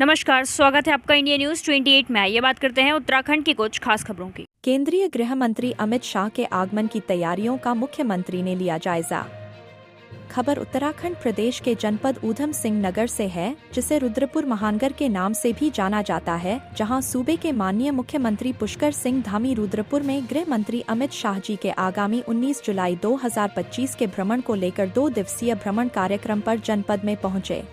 नमस्कार, स्वागत है आपका इंडिया न्यूज 28 में। ये बात करते हैं उत्तराखंड की कुछ खास खबरों की। केंद्रीय गृह मंत्री अमित शाह के आगमन की तैयारियों का मुख्यमंत्री ने लिया जायजा। खबर उत्तराखंड प्रदेश के जनपद ऊधम सिंह नगर से है, जिसे रुद्रपुर महानगर के नाम से भी जाना जाता है, जहां सूबे के माननीय मुख्यमंत्री पुष्कर सिंह धामी रुद्रपुर में गृह मंत्री अमित शाह जी के आगामी 19 जुलाई 2025 के भ्रमण को लेकर 2 दिवसीय भ्रमण कार्यक्रम पर जनपद में पहुंचे।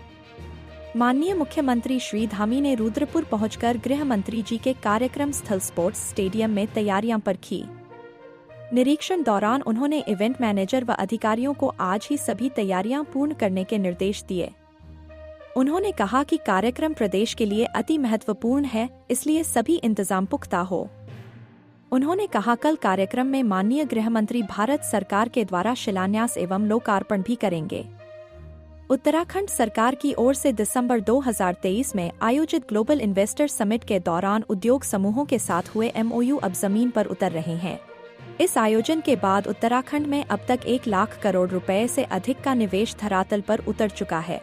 माननीय मुख्यमंत्री श्री धामी ने रुद्रपुर पहुंचकर गृह मंत्री जी के कार्यक्रम स्थल स्पोर्ट्स स्टेडियम में तैयारियां परखी। निरीक्षण दौरान उन्होंने इवेंट मैनेजर व अधिकारियों को आज ही सभी तैयारियां पूर्ण करने के निर्देश दिए। उन्होंने कहा कि कार्यक्रम प्रदेश के लिए अति महत्वपूर्ण है, इसलिए सभी इंतजाम पुख्ता हो। उन्होंने कहा कल कार्यक्रम में माननीय गृह मंत्री भारत सरकार के द्वारा शिलान्यास एवं लोकार्पण भी करेंगे। उत्तराखंड सरकार की ओर से दिसंबर 2023 में आयोजित ग्लोबल इन्वेस्टर समिट के दौरान उद्योग समूहों के साथ हुए MOU अब जमीन पर उतर रहे हैं। इस आयोजन के बाद उत्तराखंड में अब तक 1 लाख करोड़ रुपए से अधिक का निवेश धरातल पर उतर चुका है।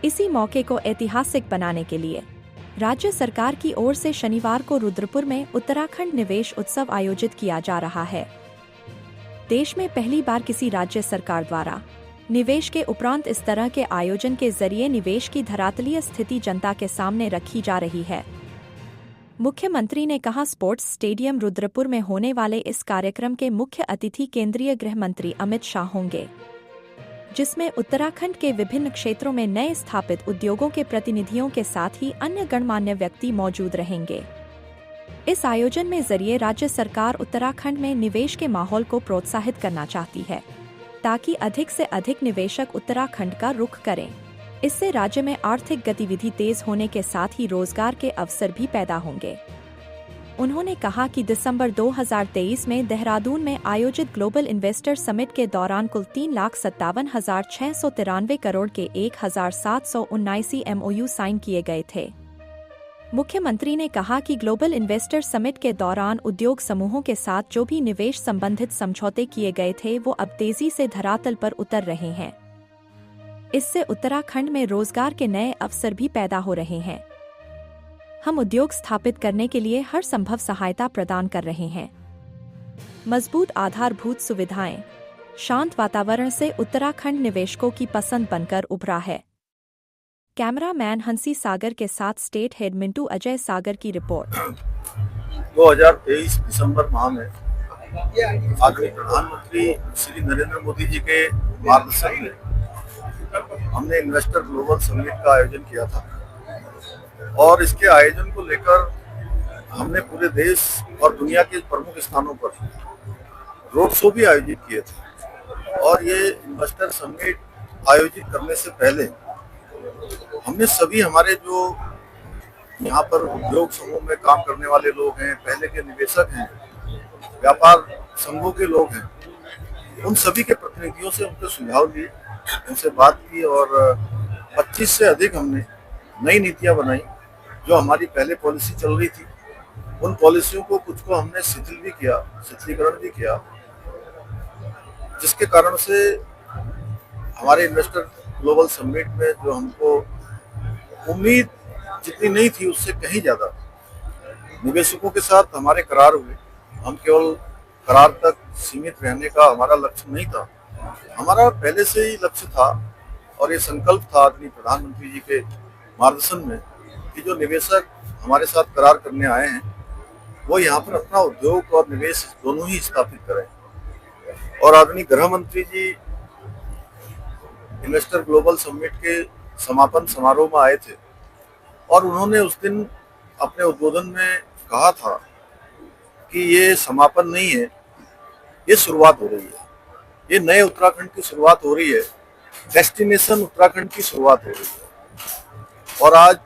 इसी मौके को ऐतिहासिक बनाने के लिए राज्य सरकार की ओर से शनिवार को रुद्रपुर में उत्तराखंड निवेश उत्सव आयोजित किया जा रहा है। देश में पहली बार किसी राज्य सरकार द्वारा निवेश के उपरांत इस तरह के आयोजन के जरिए निवेश की धरातलीय स्थिति जनता के सामने रखी जा रही है। मुख्यमंत्री ने कहा स्पोर्ट्स स्टेडियम रुद्रपुर में होने वाले इस कार्यक्रम के मुख्य अतिथि केंद्रीय गृह मंत्री अमित शाह होंगे, जिसमें उत्तराखंड के विभिन्न क्षेत्रों में नए स्थापित उद्योगों के प्रतिनिधियों के साथ ही अन्य गणमान्य व्यक्ति मौजूद रहेंगे। इस आयोजन में जरिए राज्य सरकार उत्तराखंड में निवेश के माहौल को प्रोत्साहित करना चाहती है, ताकि अधिक से अधिक निवेशक उत्तराखंड का रुख करें। इससे राज्य में आर्थिक गतिविधि तेज होने के साथ ही रोजगार के अवसर भी पैदा होंगे। उन्होंने कहा कि दिसंबर 2023 में देहरादून में आयोजित ग्लोबल इन्वेस्टर समिट के दौरान कुल 3,57,693 करोड़ के 1,779 MOU साइन किए गए थे। मुख्यमंत्री ने कहा कि ग्लोबल इन्वेस्टर समिट के दौरान उद्योग समूहों के साथ जो भी निवेश संबंधित समझौते किए गए थे वो अब तेजी से धरातल पर उतर रहे हैं। इससे उत्तराखंड में रोजगार के नए अवसर भी पैदा हो रहे हैं। हम उद्योग स्थापित करने के लिए हर संभव सहायता प्रदान कर रहे हैं। मजबूत आधारभूत सुविधाएं, शांत वातावरण से उत्तराखंड निवेशकों की पसंद बनकर उभरा है। कैमरामैन हंसी सागर के साथ स्टेट हेड मिंटू अजय सागर की रिपोर्ट। 2023 दिसंबर माह में आदरणीय प्रधानमंत्री श्री नरेंद्र मोदी जी के मार्गदर्शन में हमने इन्वेस्टर ग्लोबल समिट का आयोजन किया था और इसके आयोजन को लेकर हमने पूरे देश और दुनिया के प्रमुख स्थानों पर रोड शो भी आयोजित किए थे। और ये इन्वेस्टर समिट आयोजित करने से पहले हमने सभी हमारे जो यहाँ पर उद्योग समूह में काम करने वाले लोग हैं, पहले के निवेशक हैं, व्यापार संघों के लोग हैं, उन सभी के प्रतिनिधियों से उनके सुझाव लिए, उनसे बात की और 25 से अधिक हमने नई नीतियां बनाई। जो हमारी पहले पॉलिसी चल रही थी उन पॉलिसियों को कुछ को हमने शिथिलीकरण भी किया, जिसके कारण से हमारे इन्वेस्टर ग्लोबल समिट में जो हमको उम्मीद जितनी नहीं थी उससे कहीं ज्यादा निवेशकों के साथ हमारे करार हुए। हम केवल करार तक सीमित रहने का हमारा लक्ष्य नहीं था, हमारा पहले से ही लक्ष्य था और ये संकल्प था आदरणीय प्रधानमंत्री जी के मार्गदर्शन में कि जो निवेशक हमारे साथ करार करने आए हैं वो यहाँ पर अपना उद्योग और निवेश दोनों ही स्थापित करें। और आदरणीय गृह मंत्री जी इन्वेस्टर ग्लोबल समिट के समापन समारोह में आए थे और उन्होंने उस दिन अपने उद्बोधन में कहा था कि ये समापन नहीं है, ये शुरुआत हो रही है, ये नए उत्तराखंड की शुरुआत हो रही है, डेस्टिनेशन उत्तराखंड की शुरुआत हो रही है। और आज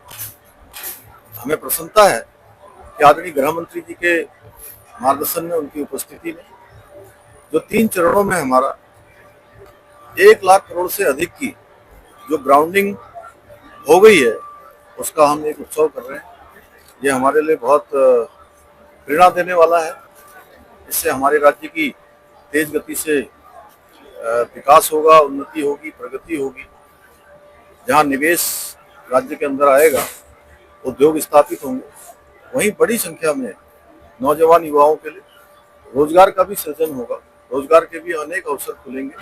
हमें प्रसन्नता है कि आदरणीय गृह मंत्री जी के मार्गदर्शन में, उनकी उपस्थिति में जो 3 चरणों में हमारा 1 लाख करोड़ से अधिक की जो ग्राउंडिंग हो गई है उसका हम एक उत्सव कर रहे हैं। ये हमारे लिए बहुत प्रेरणा देने वाला है। इससे हमारे राज्य की तेज गति से विकास होगा, उन्नति होगी, प्रगति होगी। जहाँ निवेश राज्य के अंदर आएगा, उद्योग स्थापित होंगे, वहीं बड़ी संख्या में नौजवान युवाओं के लिए रोजगार का भी सृजन होगा, रोजगार के भी अनेक अवसर खुलेंगे।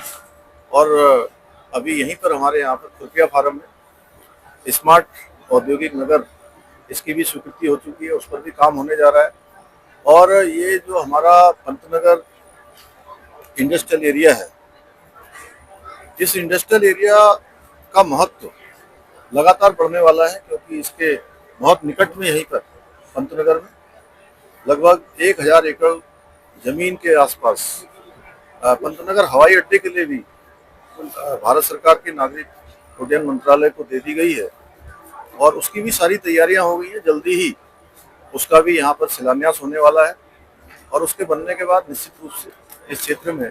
और अभी यहीं पर हमारे यहाँ पर खुर्किया फार्म में स्मार्ट औद्योगिक नगर, इसकी भी स्वीकृति हो चुकी है, उस पर भी काम होने जा रहा है। और ये जो हमारा पंतनगर इंडस्ट्रियल एरिया है, इस इंडस्ट्रियल एरिया का महत्व लगातार बढ़ने वाला है, क्योंकि इसके बहुत निकट में यहीं पर पंतनगर में लगभग 1000 एकड़ जमीन के आसपास पंतनगर हवाई अड्डे के लिए भी भारत सरकार के नागरिक उड्डयन मंत्रालय को दे दी गई है और उसकी भी सारी तैयारियां हो गई है। जल्दी ही उसका भी यहाँ पर शिलान्यास होने वाला है और उसके बनने के बाद निश्चित रूप से इस क्षेत्र में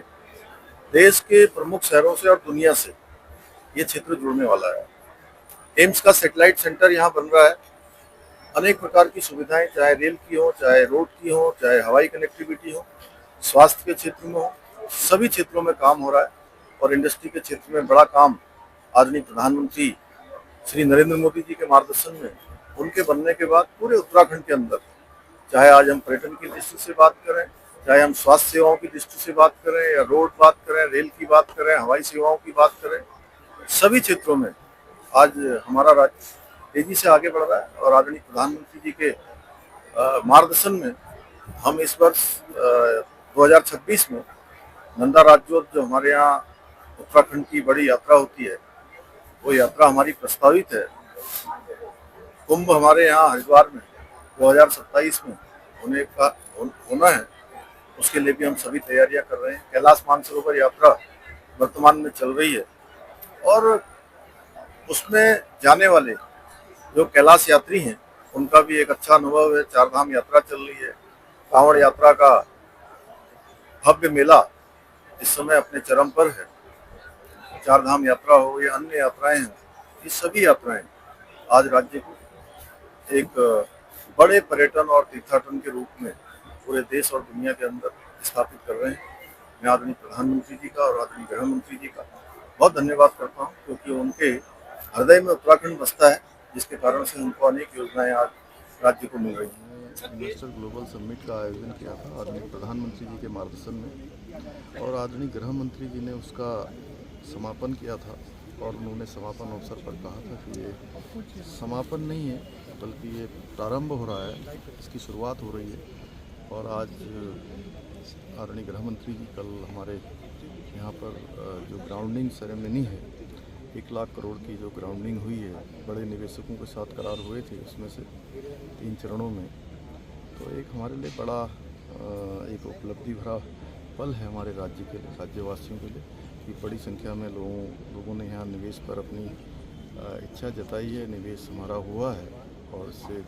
देश के प्रमुख शहरों से और दुनिया से ये क्षेत्र जुड़ने वाला है। एम्स का सैटेलाइट सेंटर यहाँ बन रहा है। अनेक प्रकार की सुविधाएं, चाहे रेल की हो, चाहे रोड की हो, चाहे हवाई कनेक्टिविटी हो, स्वास्थ्य के क्षेत्र में हो, सभी क्षेत्रों में काम हो रहा है। और इंडस्ट्री के क्षेत्र में बड़ा काम आदरणीय प्रधानमंत्री श्री नरेंद्र मोदी जी के मार्गदर्शन में उनके बनने के बाद पूरे उत्तराखंड के अंदर, चाहे आज हम पर्यटन की दृष्टि से बात करें, चाहे हम स्वास्थ्य सेवाओं की दृष्टि से बात करें, या रोड बात करें, रेल की बात करें, हवाई सेवाओं की बात करें, सभी क्षेत्रों में आज हमारा राज्य तेजी से आगे बढ़ रहा है। और आदरणीय प्रधानमंत्री जी के मार्गदर्शन में हम इस वर्ष 2026 में नंदा राज्योत्सव, जो हमारे यहाँ उत्तराखंड की बड़ी यात्रा होती है, वो यात्रा हमारी प्रस्तावित है। कुंभ हमारे यहाँ हरिद्वार में 2027 में होना है, उसके लिए भी हम सभी तैयारियां कर रहे हैं। कैलाश मानसरोवर यात्रा वर्तमान में चल रही है और उसमें जाने वाले जो कैलाश यात्री हैं उनका भी एक अच्छा अनुभव है। चारधाम यात्रा चल रही है, कांवड़ यात्रा का भव्य मेला इस समय अपने चरम पर है। चारधाम यात्रा हो या अन्य यात्राएं हैं, ये सभी यात्राएं आज राज्य को एक बड़े पर्यटन और तीर्थाटन के रूप में पूरे देश और दुनिया के अंदर स्थापित कर रहे हैं। मैं आदरणीय प्रधानमंत्री जी का और आदरणीय गृह मंत्री जी का बहुत धन्यवाद करता हूं, क्योंकि उनके हृदय में उत्तराखंड बसता है, जिसके कारण से उनको अनेक योजनाएं आज राज्य को मिल रही हैं। इन्वेस्टर ग्लोबल समिट का आयोजन किया था आदरणीय प्रधानमंत्री जी के मार्गदर्शन में, और आदरणीय गृह मंत्री जी ने उसका समापन किया था। और उन्होंने समापन अवसर पर कहा था कि ये समापन नहीं है, बल्कि ये प्रारंभ हो रहा है, इसकी शुरुआत हो रही है। और आज आदरणीय गृह मंत्री जी कल हमारे यहाँ पर जो ग्राउंडिंग सेरेमनी है, 1 लाख करोड़ की जो ग्राउंडिंग हुई है, बड़े निवेशकों के साथ करार हुए थे, उसमें से 3 चरणों में। तो एक हमारे लिए बड़ा एक उपलब्धि भरा पल है हमारे राज्य के लिए, राज्यवासियों के लिए, कि बड़ी संख्या में लोगों ने यहाँ निवेश पर अपनी इच्छा जताई है। निवेश हमारा हुआ है और इससे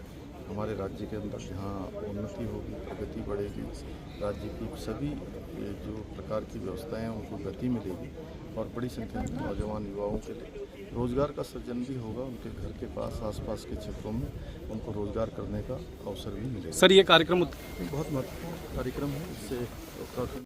हमारे राज्य के अंदर जहाँ उन्नति होगी, प्रगति बढ़ेगी, राज्य की सभी जो प्रकार की व्यवस्थाएं हैं उनको गति मिलेगी और बड़ी संख्या में नौजवान युवाओं के लिए रोज़गार का सृजन भी होगा। उनके घर के पास, आसपास के क्षेत्रों में उनको रोज़गार करने का अवसर भी मिलेगा। सर, ये कार्यक्रम बहुत महत्वपूर्ण कार्यक्रम है। इससे उत्तराखंड